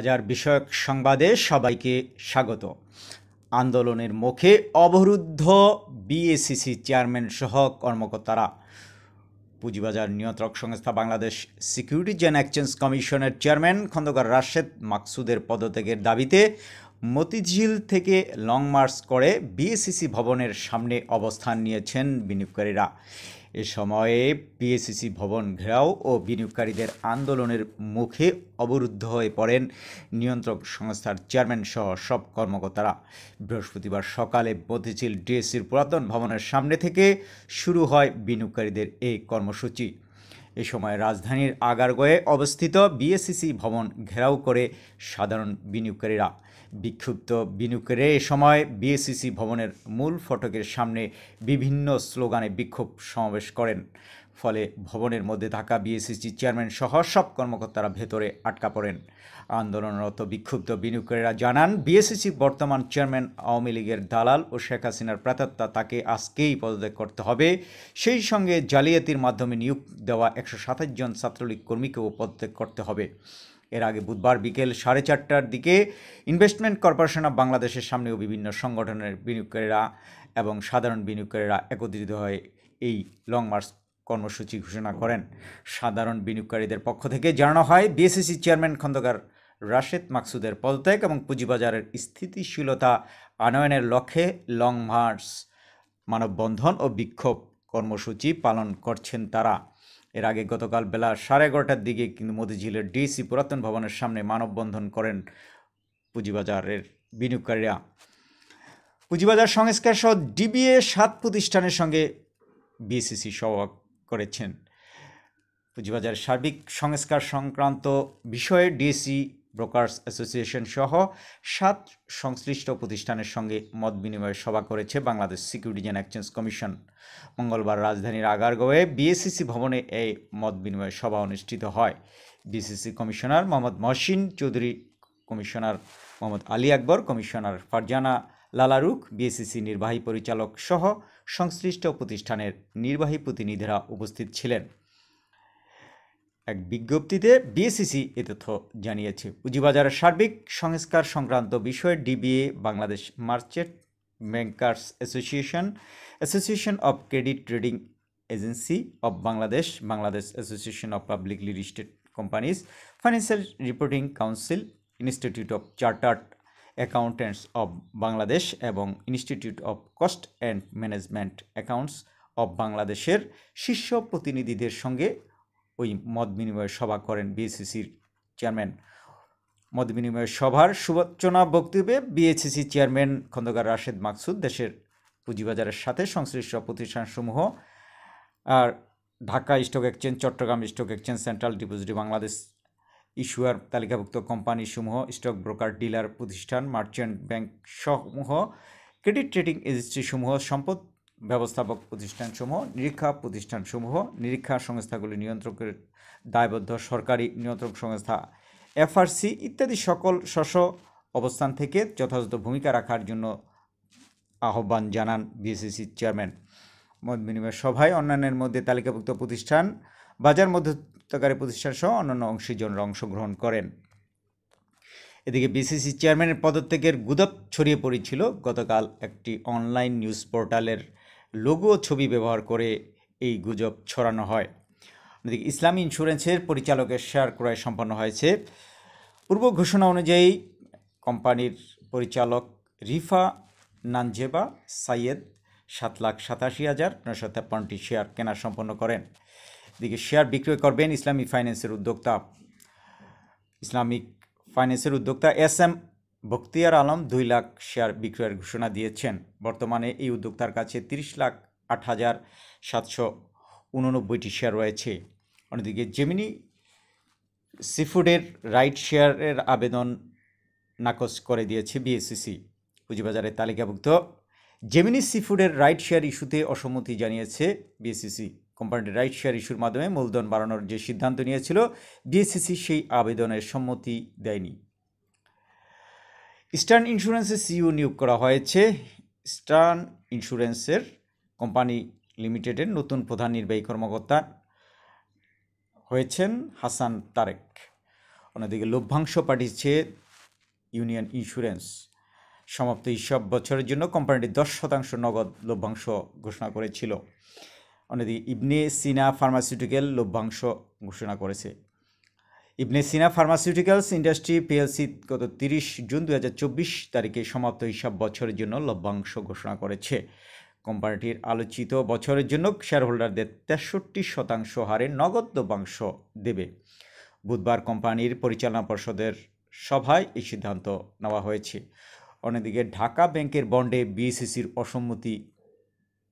পুঁজিবাজার বিষয়ক সংবাদে সবাইকে স্বাগত। আন্দোলনের মুখে অবরুদ্ধ বিএসইসি চেয়ারম্যান সহ কর্মকর্তারা। পুঁজিবাজার নিয়ন্ত্রক সংস্থা বাংলাদেশ সিকিউরিটিজ অ্যান্ড এক্সচেঞ্জ কমিশনের চেয়ারম্যান খন্দকার রাশেদ মাকসুদের পদত্যাগের দাবিতে মতিঝিল থেকে লং মার্চ করে বিএসইসি ভবনের সামনে অবস্থান নিয়েছেন বিনিয়োগকারীরা। এ সময়ে বিএসইসি ভবন ঘেরাও ও বিনিয়োগকারীদের আন্দোলনের মুখে অবরুদ্ধ হয়ে পড়েন নিয়ন্ত্রক সংস্থার চেয়ারম্যান সহ সব কর্মকর্তারা। বৃহস্পতিবার সকালে মতিঝিল ডিএসসির পুরাতন ভবনের সামনে থেকে শুরু হয় বিনিয়োগকারীদের এই কর্মসূচি। এ সময় রাজধানীর আগারগাঁওয়ে অবস্থিত বিএসইসি ভবন ঘেরাও করে সাধারণ বিনিয়োগকারীরা। বিক্ষুব্ধ বিনিয়োগকারীরা এ সময় বিএসইসি ভবনের মূল ফটকের সামনে বিভিন্ন স্লোগানে বিক্ষোভ সমাবেশ করেন। ফলে ভবনের মধ্যে থাকা বিএসইসি চেয়ারম্যান সহ সব কর্মকর্তারা ভেতরে আটকা পড়েন। আন্দোলনরত বিক্ষুব্ধ বিনিয়োগকারীরা জানান, বিএসইসি বর্তমান চেয়ারম্যান আওয়ামী লীগের দালাল ও শেখ হাসিনার প্রেতাত্মা, তাকে আজকেই পদত্যাগ করতে হবে। সেই সঙ্গে জালিয়াতির মাধ্যমে নিয়োগ দেওয়া 127 জন ছাত্রলীগ কর্মীকেও পদত্যাগ করতে হবে। এর আগে বুধবার বিকেল 4:30টার দিকে ইনভেস্টমেন্ট কর্পোরেশন অব বাংলাদেশের সামনেও বিভিন্ন সংগঠনের বিনিয়োগকারীরা এবং সাধারণ বিনিয়োগকারীরা একত্রিত হয়ে এই লং মার্চ কর্মসূচি ঘোষণা করেন। সাধারণ বিনিয়োগকারীদের পক্ষ থেকে জানানো হয়, বিএসইসি চেয়ারম্যান খন্দকার রাশেদ মাকসুদের পদত্যাগ এবং পুঁজিবাজারের স্থিতিশীলতা আনয়নের লক্ষ্যে লং মার্চ, মানববন্ধন ও বিক্ষোভ কর্মসূচি পালন করছেন তারা। এর আগে গতকাল বেলা 11:30টার দিকে কিন্তু মতিঝিলের ডিএসসি পুরাতন ভবনের সামনে মানববন্ধন করেন পুঁজিবাজারের বিনিয়োগকারীরা। পুঁজিবাজার সংস্কার সহ ডিবিএ 7 প্রতিষ্ঠানের সঙ্গে বিএসইসি সভা করেছেন। পুঁজিবাজার সার্বিক সংস্কার সংক্রান্ত বিষয়ে ডিএসসি ব্রোকার্স অ্যাসোসিয়েশন সহ 7 সংশ্লিষ্ট প্রতিষ্ঠানের সঙ্গে মত বিনিময় সভা করেছে Bangladesh securities and exchange commission. মঙ্গলবার রাজধানীর আগারগাঁওয়ে বিএসইসি ভবনে এই মত বিনিময় সভা অনুষ্ঠিত হয়। BSEC commissioner Mohammad Mohsin Chowdhury, commissioner Mohammad Ali Akbar, commissioner Farzana Lalarukh, BSEC নির্বাহী পরিচালক সহ সংশ্লিষ্ট প্রতিষ্ঠানের নির্বাহী প্রতিনিধিরা উপস্থিত ছিলেন। এক বিজ্ঞপ্তিতে বিএসইসি এ তথ্য জানিয়েছে। পুঁজিবাজারের সার্বিক সংস্কার সংক্রান্ত বিষয়ে DBA, Bangladesh merchant bankers association, association of credit trading agency of Bangladesh, Bangladesh association of publicly listed companies, financial reporting council, institute of chartered accountants of Bangladesh এবং institute of cost and management accounts of বাংলাদেশের শীর্ষ প্রতিনিধিদের সঙ্গে ওই মত বিনিময় সভা করেন বিএসইসির চেয়ারম্যান। মত বিনিময় সভার সূচনা বক্তব্যে বিএসইসি চেয়ারম্যান খন্দকার রাশেদ মাকসুদ দেশের পুঁজিবাজারের সাথে সংশ্লিষ্ট প্রতিষ্ঠানসমূহ আর Dhaka stock exchange, Chattogram stock exchange, central depository Bangladesh, issuer তালিকাভুক্ত কোম্পানিসমূহ, স্টক ব্রোকার ডিলার প্রতিষ্ঠান, মার্চেন্ট ব্যাংক সমূহ, ক্রেডিট ট্রেডিং এজেন্সিসমূহ, সম্পদ ব্যবস্থাপক প্রতিষ্ঠানসমূহ, নিরীক্ষা প্রতিষ্ঠানসমূহ, নিরীক্ষা সংস্থাগুলি নিয়ন্ত্রকের দায়বদ্ধ সরকারি নিয়ন্ত্রক সংস্থা এফআরসি ইত্যাদি সকল স্ব অবস্থান থেকে যথাযথ ভূমিকা রাখার জন্য আহ্বান জানান বিএসইসি চেয়ারম্যান। মত বিনিময় সভায় অন্যান্যের মধ্যে তালিকাভুক্ত প্রতিষ্ঠান, বাজার মধ্যস্থকারী প্রতিষ্ঠান সহ অন্যান্য অংশীজনরা অংশগ্রহণ করেন। এদিকে বিএসইসি চেয়ারম্যানের পদত্যাগের গুজব ছড়িয়ে পড়েছিল। গতকাল একটি অনলাইন নিউজ পোর্টালের লোগো ছবি ব্যবহার করে এই গুজব ছড়ানো হয়। এদিকে ইসলামী ইন্স্যুরেন্সের পরিচালকের শেয়ার ক্রয় সম্পন্ন হয়েছে। পূর্ব ঘোষণা অনুযায়ী কোম্পানির পরিচালক রিফা নানজেবা সাইয়েদ 7,87,953টি শেয়ার কেনা সম্পন্ন করেন। এদিকে শেয়ার বিক্রয় করবেন ইসলামিক ফাইন্যান্সের উদ্যোক্তা S M Bakhtiar Alam 2 lakh share বিক্রয়ের ঘোষণা দিয়েছেন। বর্তমানে এই উদ্যোক্তার কাছে 30,08,789টি শেয়ার রয়েছে। অন্যদিকে জেমিনি সিফুডের রাইট শেয়ারের আবেদন নাকচ করে দিয়েছে বিএসইসি। পুঁজিবাজারের তালিকাভুক্ত জেমিনি সিফুডের রাইট শেয়ার ইস্যুতে অসম্মতি জানিয়েছে বিএসইসি। কোম্পানিটির রাইট শেয়ার ইস্যুর মাধ্যমে মূলধন বাড়ানোর যে সিদ্ধান্ত নিয়েছিল, বিএসইসি সেই আবেদনের সম্মতি দেয়নি। ইস্টার্ন ইন্স্যুরেন্সের সিইও নিয়োগ করা হয়েছে। ইস্টার্ন ইন্স্যুরেন্সের কোম্পানি লিমিটেডের নতুন প্রধান নির্বাহী কর্মকর্তা হয়েছেন হাসান তারেক। অন্যদিকে লভ্যাংশ পাঠিয়েছে ইউনিয়ন ইন্স্যুরেন্স। সমাপ্ত হিসাব বছরের জন্য কোম্পানিটি 10% নগদ লভ্যাংশ ঘোষণা করেছিল। অন্যদিকে ইবনে সিনা ফার্মাসিউটিক্যাল লভ্যাংশ ঘোষণা করেছে। ইবনে সিনা ফার্মাসিউটিক্যালস ইন্ডাস্ট্রি পিএলসি গত 30 জুন 2024 তারিখে সমাপ্ত হিসাব বছরের জন্য লভ্যাংশ ঘোষণা করেছে। কোম্পানিটির আলোচিত বছরের জন্য শেয়ারহোল্ডারদের 63% হারে নগদ লভ্যাংশ দেবে। বুধবার কোম্পানির পরিচালনা পর্ষদের সভায় এই সিদ্ধান্ত নেওয়া হয়েছে। অন্যদিকে ঢাকা ব্যাংকের বন্ডে বিএসইসির অসম্মতি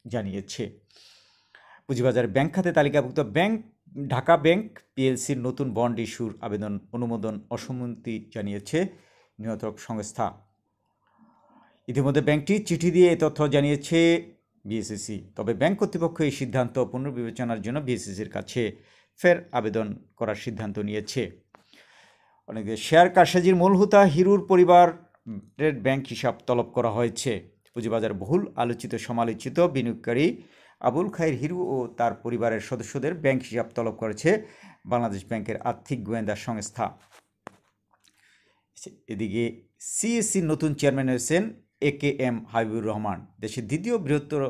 জানিয়েছে। পুঁজিবাজার ব্যাংক খাতে তালিকাভুক্ত ব্যাংক ঢাকা ব্যাংক পিএলসির নতুন বন্ড ইস্যুর অনুমোদন অসম্মতি জানিয়েছে নিয়ন্ত্রক সংস্থা। ইতিমধ্যে ব্যাংকটি চিঠি দিয়ে এই তথ্য জানিয়েছে বিএসইসি। তবে ব্যাংক কর্তৃপক্ষ এই সিদ্ধান্ত পুনর্বিবেচনার জন্য বিএসইসির কাছে ফের আবেদন করার সিদ্ধান্ত নিয়েছে। অনেকে শেয়ার কারসাজির মূল হোতা হিরুর পরিবারের ব্যাংক হিসাব তলব করা হয়েছে। পুঁজিবাজার বহুল আলোচিত সমালোচিত বিনিয়োগকারী আবুল খায়ের হিরু ও তার পরিবারের সদস্যদের ব্যাংক হিসাব তলব করেছে বাংলাদেশ ব্যাংকের আর্থিক গোয়েন্দা সংস্থা। এদিকে সিএসসির নতুন চেয়ারম্যান হয়েছেন AKM হাবিবুর রহমান। দেশের দ্বিতীয় বৃহত্তর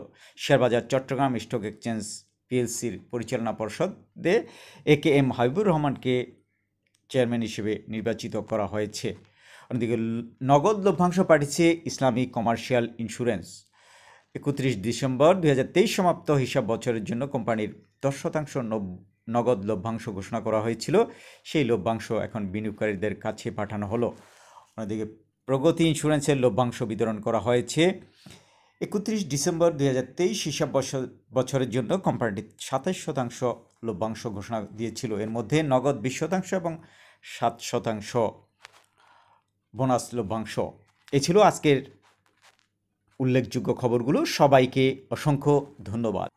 শেয়ারবাজার চট্টগ্রাম স্টক এক্সচেঞ্জ পিএলসির পরিচালনা পর্ষদে AKM হাবিবুর রহমানকে চেয়ারম্যান হিসেবে নির্বাচিত করা হয়েছে। অন্যদিকে নগদ লভ্যাংশ পাঠিয়েছে ইসলামী কমার্শিয়াল ইন্স্যুরেন্স। 31 ডিসেম্বর 2023 সমাপ্ত হিসাব বছরের জন্য কোম্পানির 10% নগদ লভ্যাংশ ঘোষণা করা হয়েছিল। সেই লভ্যাংশ এখন বিনিয়োগকারীদের কাছে পাঠানো হলো। অন্যদিকে প্রগতি ইন্স্যুরেন্সের লভ্যাংশ বিতরণ করা হয়েছে। 31 ডিসেম্বর 2023 হিসাব বছরের জন্য কোম্পানিটি 27% লভ্যাংশ ঘোষণা দিয়েছিল। এর মধ্যে নগদ 20% এবং 7% বোনাস লভ্যাংশ। এ ছিল আজকের উল্লেখযোগ্য খবরগুলো। সবাইকে অসংখ্য ধন্যবাদ।